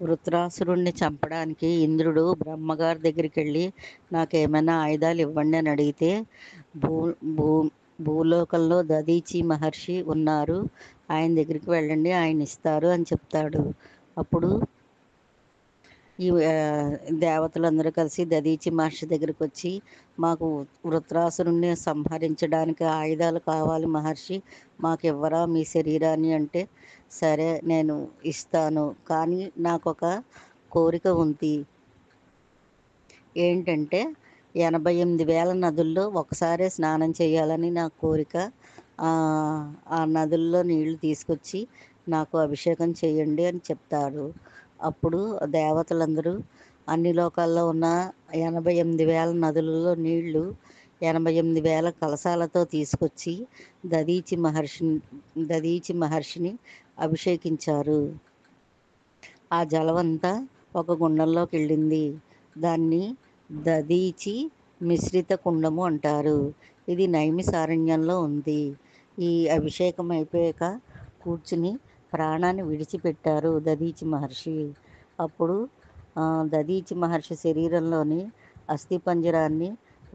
వృత్రాసురుణ్ణి చంపడానికి ఇంద్రుడు బ్రహ్మగారి దగ్గరికి నాకేమైనా ఆయుధాలు ఇవ్వండి అని అడిగితే, భూ భూ భూలోకంలో దధీచి మహర్షి ఉన్నారు, ఆయన దగ్గరికి వెళ్ళండి, ఆయన ఇస్తారు అని చెప్తాడు. అప్పుడు ఈ దేవతలందరూ కలిసి దధీచి మహర్షి దగ్గరికి వచ్చి, మాకు వృత్రాసురుణ్ణి సంహరించడానికి ఆయుధాలు కావాలి మహర్షి, మాకు ఇవ్వరా మీ శరీరాన్ని అంటే, సరే నేను ఇస్తాను, కానీ నాకొక కోరిక ఉంది. ఏంటంటే 88,000 నదుల్లో ఒకసారే స్నానం చేయాలని నా కోరిక. ఆ నదుల్లో నీళ్లు తీసుకొచ్చి నాకు అభిషేకం చేయండి అని చెప్తారు. అప్పుడు దేవతలందరూ అన్ని లోకాల్లో ఉన్న 88,000 నదులలో నీళ్లు 88,000 కలశాలతో తీసుకొచ్చి దధీచి మహర్షిని అభిషేకించారు. ఆ జలమంతా ఒక గుండంలోకి వెళ్ళింది. దాన్ని దధీచి మిశ్రిత కుండము అంటారు. ఇది నైమిసారణ్యంలో ఉంది. ఈ అభిషేకం అయిపోయాక కూర్చుని ప్రాణాన్ని విడిచిపెట్టారు దధీచి మహర్షి. అప్పుడు దధీచి మహర్షి శరీరంలోని అస్థిపంజరాన్ని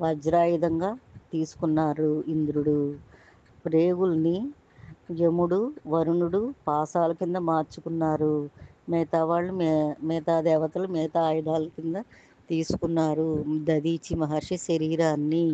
వజ్రాయుధంగా తీసుకున్నారు ఇంద్రుడు. ప్రేగుల్ని యముడు, వరుణుడు పాశాల కింద మార్చుకున్నారు. మిగతా వాళ్ళు మిగతా దేవతలు మిగతా ఆయుధాల కింద తీసుకున్నారు దధీచి మహర్షి శరీరాన్ని.